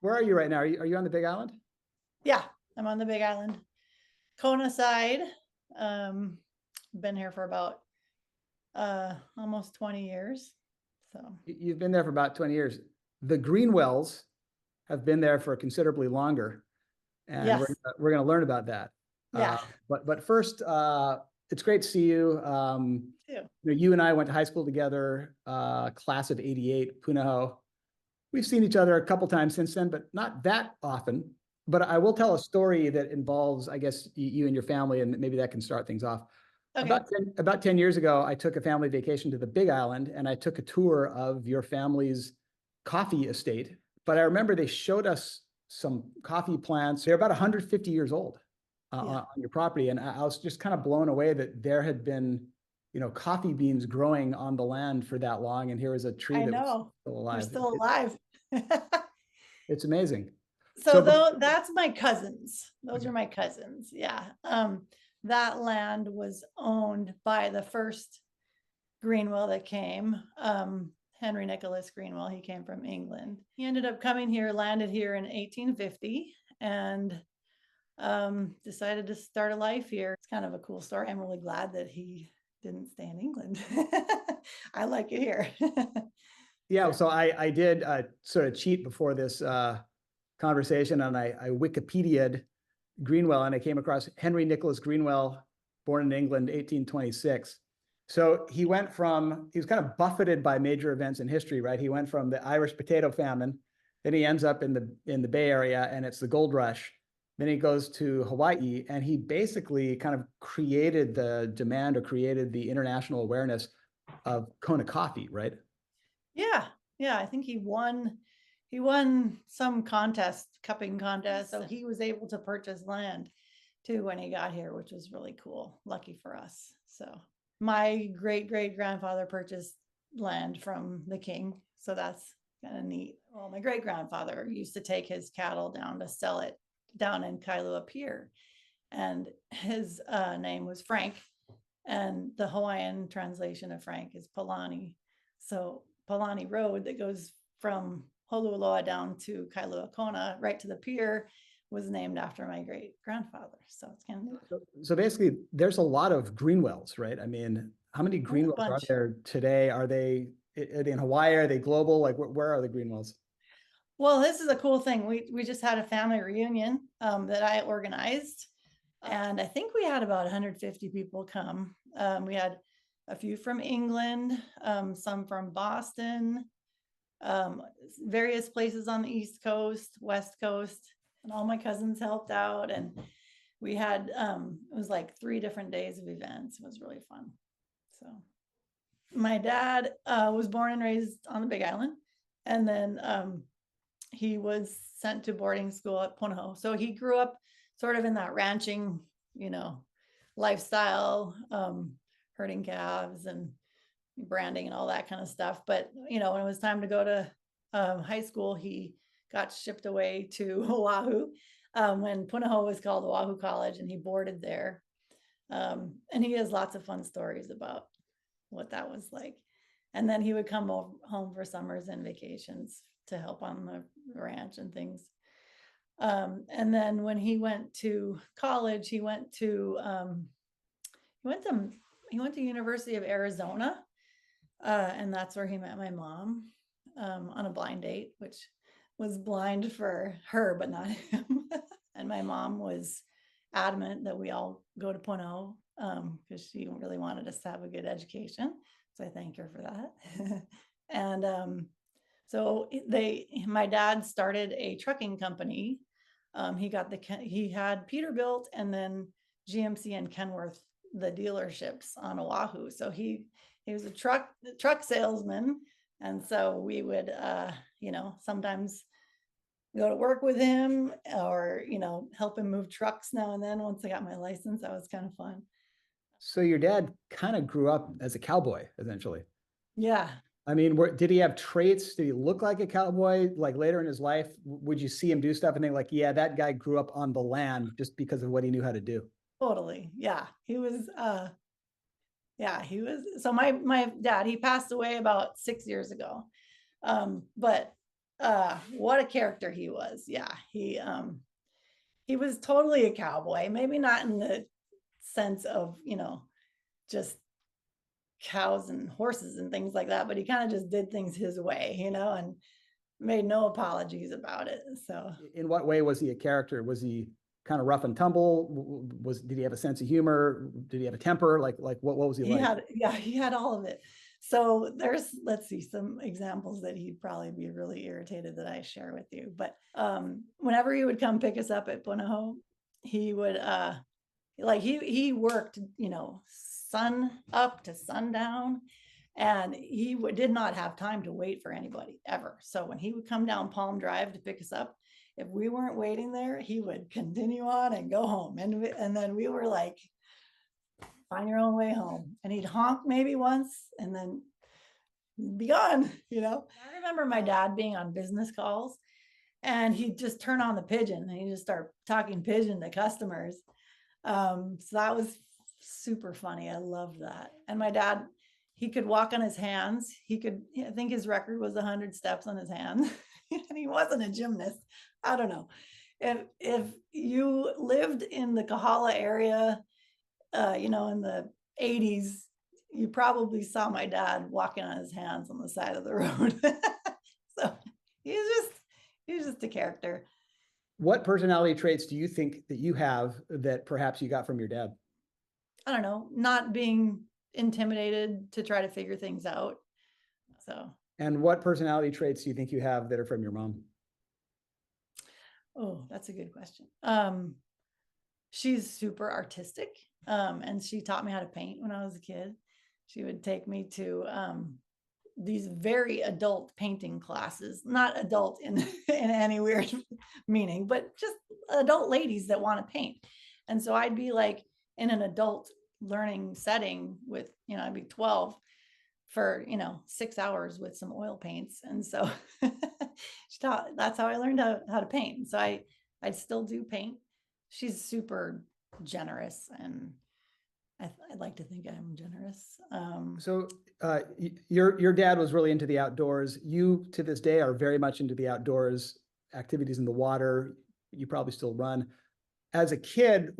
Where are you right now? Are you on the Big Island? Yeah, I'm on the Big Island, Kona side. Um, been here for about almost 20 years. So You've been there for about 20 years. The Greenwells have been there for considerably longer, and yes, we're going to learn about that. yeah, But first, it's great to see you. too. You and I went to high school together, class of '88, Punahou. We've seen each other a couple times since then, but not that often. But I will tell a story that involves, I guess, you and your family, and maybe that can start things off. Okay. About 10 years ago, I took a family vacation to the Big Island, and I took a tour of your family's coffee estate. But I remember they showed us some coffee plants. They're about 150 years old Yeah. on your property. And I was just kind of blown away that there had been, coffee beans growing on the land for that long. And here was a tree I that was know. still They're alive. still alive. It's amazing. So So, though that's my cousins. Those okay. are my cousins. Yeah. That land was owned by the first Greenwell that came. Henry Nicholas Greenwell. He came from England. He ended up coming here, landed here in 1850, and decided to start a life here. It's kind of a cool story. I'm really glad that he didn't stay in England. I like it here. Yeah, so I did sort of cheat before this conversation, and I Wikipedia'd Greenwell, and I came across Henry Nicholas Greenwell, born in England, 1826. So he was kind of buffeted by major events in history, right? He went from the Irish potato famine, then he ends up in the Bay Area, and it's the gold rush. Then he goes to Hawaii, and he basically kind of created the demand or created the international awareness of Kona coffee, right? Yeah. Yeah. I think he won some cupping contest. So he was able to purchase land too when he got here, which was really cool. Lucky for us. So my great grandfather purchased land from the king. So that's kind of neat. Well, my great grandfather used to take his cattle down to sell it down in Kailua Pier. And his name was Frank. And the Hawaiian translation of Frank is Palani. So Palani Road that goes from Holualoa down to Kailua Kona, right to the pier, was named after my great grandfather. So it's kind of neat. So basically, there's a lot of Greenwells, right? I mean, how many Greenwells are there today? Are they in Hawaii? Are they global? Like, where are the Greenwells? Well, this is a cool thing. We just had a family reunion that I organized, and I think we had about 150 people come. We had a few from England, some from Boston, various places on the East Coast, West Coast, and all my cousins helped out. And we had, it was like 3 different days of events. It was really fun. So my dad was born and raised on the Big Island. And then he was sent to boarding school at Punahou. So he grew up sort of in that ranching, lifestyle, herding calves and branding and all that kind of stuff. But, when it was time to go to high school, he got shipped away to Oahu when Punahou was called Oahu College, and he boarded there. And he has lots of fun stories about what that was like. And then he would come home for summers and vacations to help on the ranch and things. And then when he went to college, he went to University of Arizona, and that's where he met my mom on a blind date, which was blind for her, but not him. And my mom was adamant that we all go to Punahou because she really wanted us to have a good education. So I thank her for that. And so my dad started a trucking company. He had Peterbilt and then GMC and Kenworth, the dealerships on Oahu. So he was a truck salesman. And so we would, sometimes go to work with him or, help him move trucks now and then. Once I got my license, that was kind of fun. So your dad kind of grew up as a cowboy, essentially. Yeah. I mean, did he have traits? Did he look like a cowboy? Like later in his life, would you see him do stuff and think like, yeah, that guy grew up on the land just because of what he knew how to do? Totally. Yeah. He was, so my dad, he passed away about 6 years ago. But what a character he was. Yeah, he was totally a cowboy, maybe not in the sense of, just cows and horses and things like that, but he kind of just did things his way, and made no apologies about it. So In what way was he a character? Was he kind of rough and tumble? Did he have a sense of humor? Did he have a temper? Like what was he like? he had all of it. So let's see, some examples that he'd probably be really irritated that I share with you. But whenever he would come pick us up at Punahou, he would he worked, sun up to sundown, and he did not have time to wait for anybody ever. So when he would come down Palm Drive to pick us up, if we weren't waiting there, he would continue on and go home. And then we were like, find your own way home. And he'd honk maybe once and then be gone, I remember my dad being on business calls, and he'd just turn on the pigeon and he'd just start talking pigeon to customers. So that was super funny. I loved that. And my dad, he could walk on his hands. I think his record was 100 steps on his hands. And he wasn't a gymnast. I don't know. If you lived in the Kahala area, in the 80s, you probably saw my dad walking on his hands on the side of the road. So he's just a character. What personality traits do you think that you have that perhaps you got from your dad? I don't know, not being intimidated to try to figure things out. So. And what personality traits do you think you have that are from your mom? Oh, that's a good question. She's super artistic, and she taught me how to paint when I was a kid. She would take me to these very adult painting classes, not adult in any weird meaning, but just adult ladies that want to paint. And so I'd be like in an adult learning setting with, I'd be 12 for, 6 hours with some oil paints. And so that's how I learned how to paint. And so I still do paint. She's super generous, and I'd like to think I'm generous. So your dad was really into the outdoors. You, to this day, are very much into the outdoors, activities in the water. You probably still run. As a kid,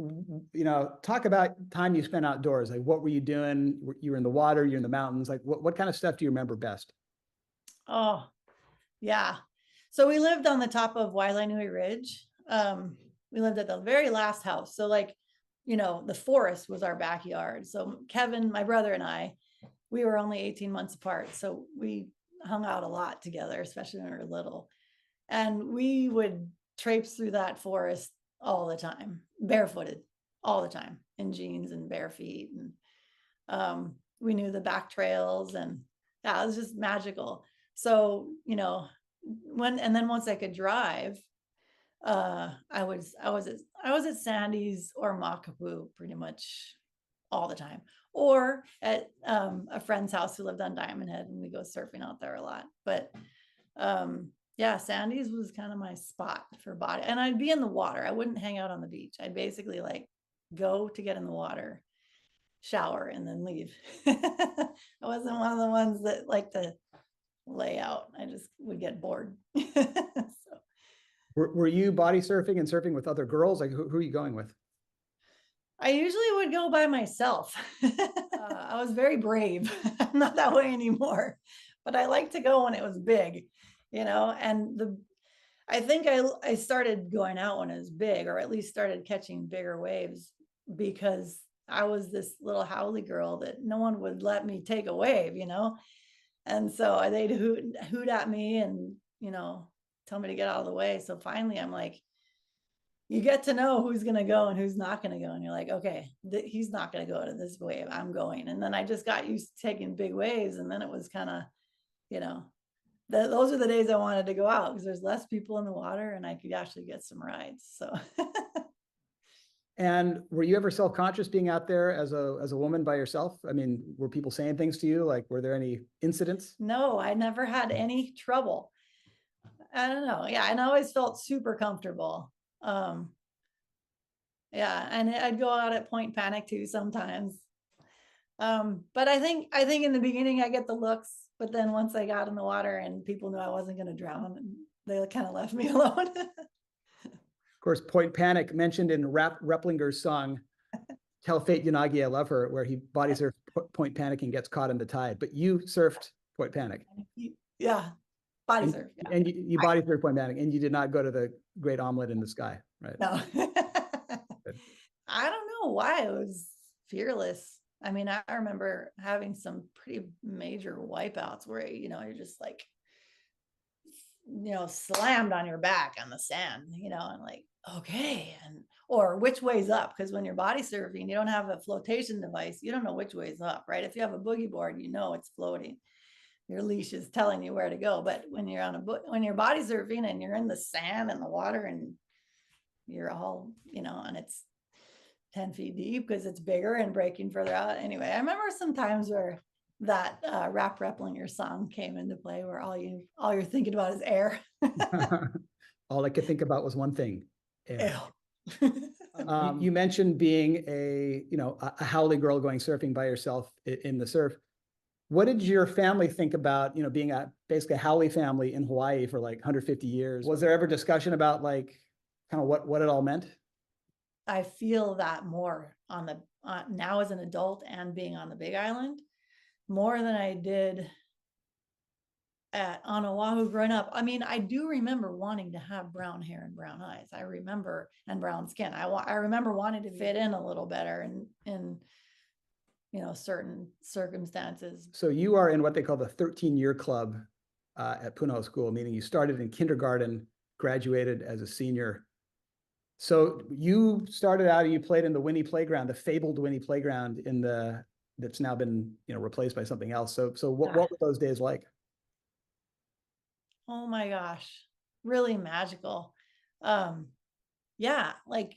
talk about time you spent outdoors. Like, what were you doing? You were in the water, you're in the mountains. Like, what kind of stuff do you remember best? Oh, yeah. So we lived on the top of Wailanui Ridge. We lived at the very last house. So the forest was our backyard. So Kevin, my brother, and I, we were only 18 months apart. So we hung out a lot together, especially when we were little. And we would traipse through that forest all the time, barefooted all the time, in jeans and bare feet. And we knew the back trails, and yeah, it was just magical. So, once I could drive, I was at Sandy's or Makapu pretty much all the time, or at a friend's house who lived on Diamond Head, and we go surfing out there a lot. But yeah, Sandy's was kind of my spot for body, and I'd be in the water. I wouldn't hang out on the beach. I'd basically go to get in the water, shower, and then leave. I wasn't one of the ones that like to lay out. I just would get bored. So. Were you body surfing and surfing with other girls? Like, who are you going with? I usually would go by myself. I was very brave. I'm not that way anymore, but I like to go when it was big, and I think I started going out when it was big, or at least started catching bigger waves, because I was this little howly girl that no one would let me take a wave, and so they'd hoot at me and, tell me to get out of the way. So finally I'm like, you get to know who's going to go and who's not going to go. And you're like, okay, he's not going to go to this wave, I'm going. And then I just got used to taking big waves. And then it was kind of, those are the days I wanted to go out, because there's less people in the water and I could actually get some rides. So. And were you ever self-conscious being out there as a woman by yourself? I mean, were people saying things to you? Like, were there any incidents? No, I never had any trouble. I don't know. Yeah. And I always felt super comfortable. Yeah. And I'd go out at Point Panic too sometimes. But I think in the beginning I get the looks, But then once I got in the water and people knew I wasn't going to drown, they kind of left me alone. Of course, Point Panic mentioned in Replinger's song, Tell Fate Yanagi I Love Her, where he body surfed Point Panic and gets caught in the tide. But you surfed Point Panic. Yeah. Body surf. Yeah. And you body surfed Point Panic, and you did not go to the Great Omelette in the Sky, right? No. I don't know why. I was fearless. I mean, I remember having some pretty major wipeouts where, you're just like, slammed on your back on the sand, and like, okay. Or which way's up? Because when you're body surfing, you don't have a flotation device. You don't know which way's up, right? If you have a boogie board, it's floating. Your leash is telling you where to go. But when you're when you're body surfing and you're in the sand and the water and you're all, and it's 10 feet deep because it's bigger and breaking further out. Anyway, I remember some times where that Rap Replinger song came into play where all you're thinking about is air. All I could think about was one thing. Air. Air. You mentioned being a haole girl going surfing by yourself in the surf. What did your family think about, being basically a haole family in Hawaii for like 150 years? Was there ever discussion about like kind of what it all meant? I feel that more on the now as an adult and being on the Big Island more than I did on Oahu growing up. I mean, I do remember wanting to have brown hair and brown eyes. I remember, and brown skin. I remember wanting to fit in a little better in certain circumstances. So you are in what they call the 13-year club at Punahou School, meaning you started in kindergarten, graduated as a senior. So you started out, you played in the Winnie Playground, the fabled Winnie Playground that's now been replaced by something else. So what were those days like? Oh my gosh, really magical. Yeah, like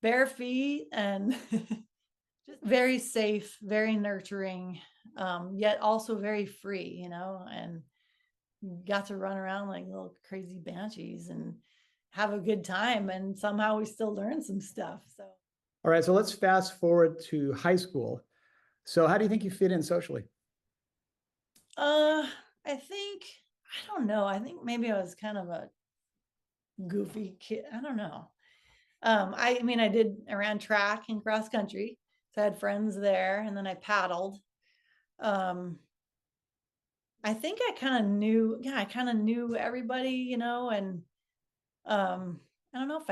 bare feet and just very safe, very nurturing, yet also very free, and got to run around like little crazy banshees and have a good time. And somehow we still learn some stuff. So, all right, so let's fast forward to high school. So how do you think you fit in socially? I don't know. I think maybe I was kind of a goofy kid. I don't know. I mean, I ran track and cross country. So I had friends there, and then I paddled. I think I kind of knew everybody, and I don't know if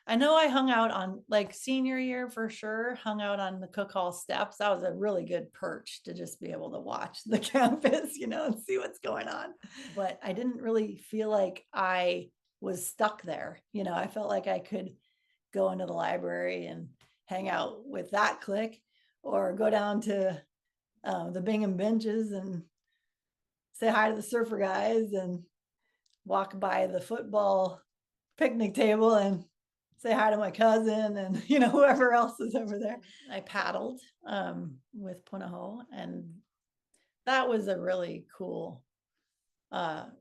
I know I hung out on like senior year for sure, hung out on the Cook Hall steps. That was a really good perch to just be able to watch the campus, and see what's going on. But I didn't really feel like I was stuck there. I felt like I could go into the library and hang out with that clique, or go down to the Bingham benches and say hi to the surfer guys, and walk by the football picnic table and say hi to my cousin and whoever else is over there. I paddled with Punahou, and that was a really cool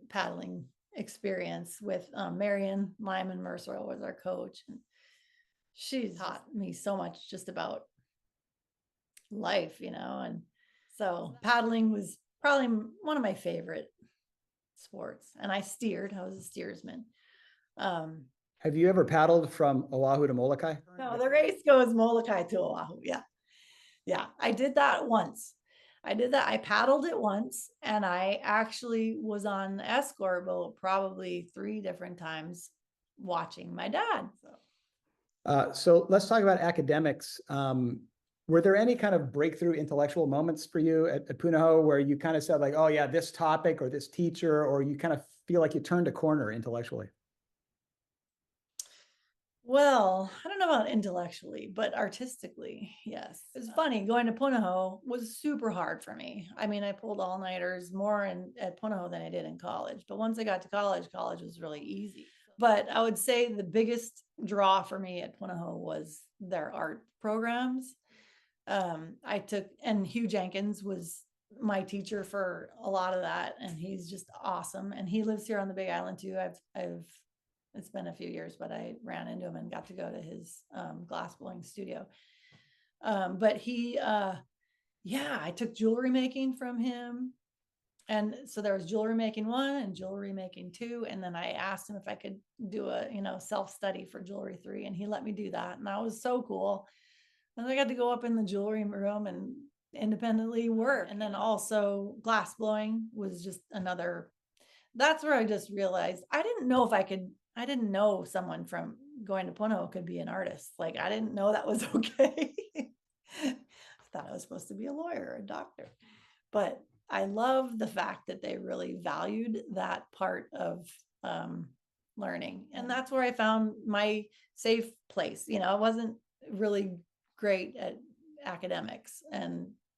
paddling experience with Marion Lyman Mercer was our coach, and she taught me so much just about life, and so paddling was probably one of my favorite sports. And I was a steersman. Have you ever paddled from Oahu to Molokai? No, the race goes Molokai to Oahu. Yeah, I did that once. I paddled it once, and I actually was on the escort boat probably 3 different times watching my dad. So let's talk about academics. Were there any kind of breakthrough intellectual moments for you at Punahou where you kind of said like, oh yeah, this topic or this teacher, or you kind of feel like you turned a corner intellectually? Well, I don't know about intellectually, but artistically, yes. It's funny, going to Punahou was super hard for me. I mean, I pulled all-nighters more at Punahou than I did in college. But once I got to college was really easy. But I would say the biggest draw for me at Punahou was their art programs. And Hugh Jenkins was my teacher for a lot of that, and he's just awesome. And he lives here on the Big Island too. It's been a few years, but I ran into him and got to go to his glass blowing studio. But I took jewelry making from him. And so there was jewelry making 1 and jewelry making 2. And then I asked him if I could do a, self-study for jewelry 3, and he let me do that. And that was so cool. And I got to go up in the jewelry room and independently work. And then also glass blowing was just another, that's where I just realized I didn't know someone from going to Punahou could be an artist. Like, I didn't know that was okay. I thought I was supposed to be a lawyer or a doctor. But I love the fact that they really valued that part of learning. And that's where I found my safe place. I wasn't really great at academics,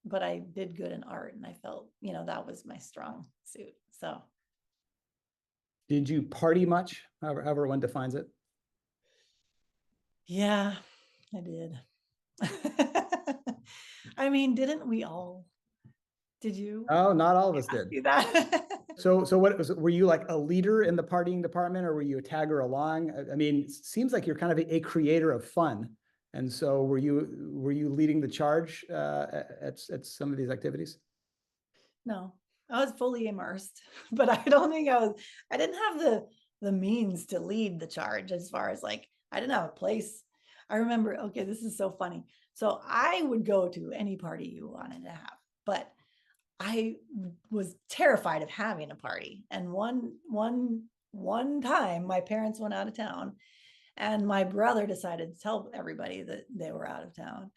but I did good in art, and I felt, that was my strong suit. So. Did you party much? However one defines it. Yeah, I did. I mean, didn't we all? Did you? Oh, not all of us did. Do that. So what was, were you like a leader in the partying department, or were you a tagger along? I mean, it seems like you're kind of a creator of fun. And so were you leading the charge at some of these activities? No, I was fully immersed, but I don't think I didn't have the means to lead the charge, as far as like, I didn't have a place. I remember, okay, this is so funny. So I would go to any party you wanted to have, but I was terrified of having a party. And one time my parents went out of town, and my brother decided to tell everybody that they were out of town.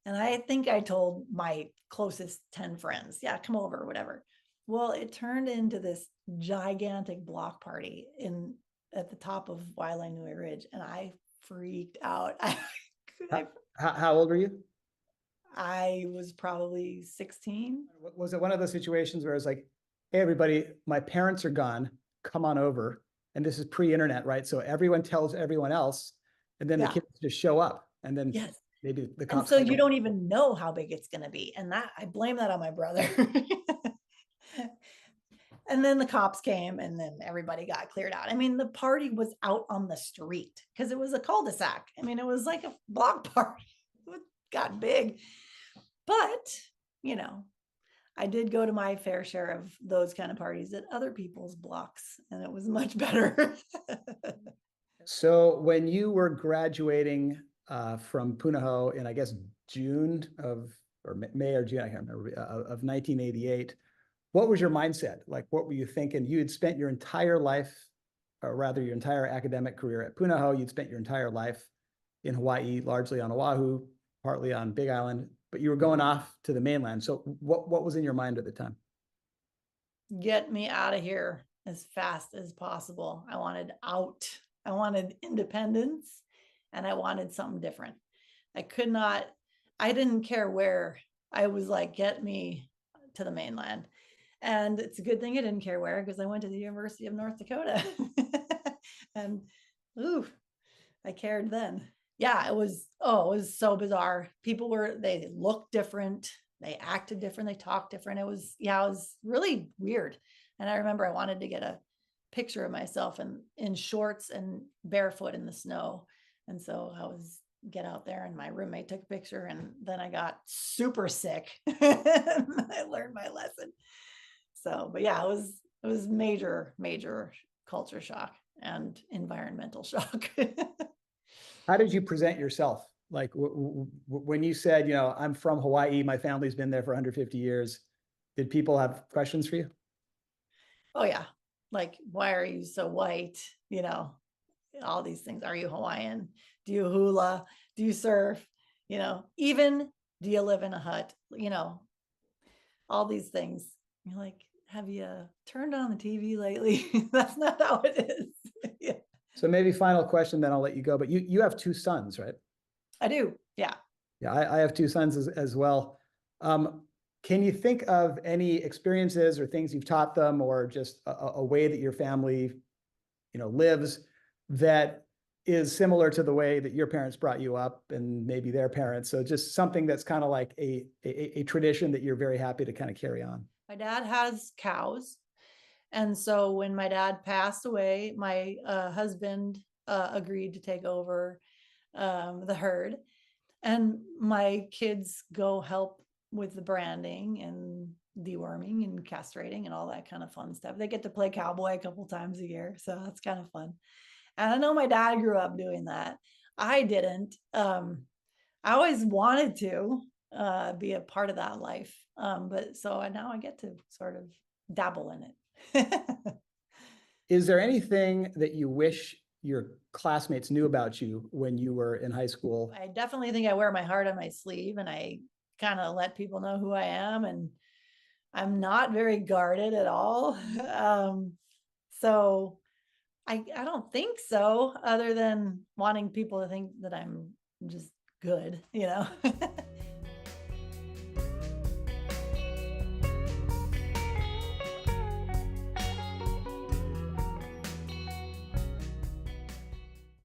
And I think I told my closest 10 friends, yeah, come over or whatever. Well, it turned into this gigantic block party at the top of Waialainui Ridge. And I freaked out. How old were you? I was probably 16. Was it one of those situations where it's like, hey, everybody, my parents are gone, come on over. And this is pre-internet, right? So everyone tells everyone else, and then the kids just show up, and then yes. Maybe the And cops. so you don't even know how big it's going to be. And that, I blame that on my brother. And then the cops came, and then everybody got cleared out. I mean, the party was out on the street because it was a cul-de-sac. I mean, it was like a block party. It got big. But, I did go to my fair share of those kind of parties at other people's blocks, and it was much better. So when you were graduating from Punahou in, I guess, June or May or June, I can't remember, of 1988, what was your mindset? Like, what were you thinking? You had spent your entire life, or rather your entire academic career at Punahou. You'd spent your entire life in Hawaii, largely on Oahu, partly on Big Island, but you were going off to the mainland. So what was in your mind at the time? Get me out of here as fast as possible. I wanted out. I wanted independence, and I wanted something different. I didn't care where. I was like, get me to the mainland. And it's a good thing I didn't care where, because I went to the University of North Dakota. And I cared then. Yeah, it was so bizarre. They looked different, they acted different, they talked different. It was really weird. And I remember I wanted to get a picture of myself in shorts and barefoot in the snow. And so get out there, and my roommate took a picture, and then I got super sick. I learned my lesson. So, but yeah, it was major culture shock and environmental shock. How did you present yourself? Like when you said, I'm from Hawaii, my family's been there for 150 years. Did people have questions for you? Oh yeah. Like, why are you so white? All these things. Are you Hawaiian? Do you hula? Do you surf? Even, do you live in a hut? All these things. You're like, have you turned on the TV lately? That's not how it is. Yeah. So maybe final question, then I'll let you go. But you have 2 sons, right? I do. Yeah. Yeah, I have 2 sons as well. Can you think of any experiences or things you've taught them, or just a way that your family, lives, that is similar to the way that your parents brought you up, and maybe their parents? So just something that's kind of like a tradition that you're very happy to kind of carry on. My dad has cows. And so when my dad passed away, my husband agreed to take over the herd, and my kids go help with the branding and deworming and castrating and all that kind of fun stuff. They get to play cowboy a couple times a year, so that's kind of fun. And I know my dad grew up doing that. I didn't. I always wanted to be a part of that life, but so now I get to sort of dabble in it. Is there anything that you wish your classmates knew about you when you were in high school? I definitely think I wear my heart on my sleeve, and I kind of let people know who I am, and I'm not very guarded at all. So I don't think so, other than wanting people to think that I'm just good, you know.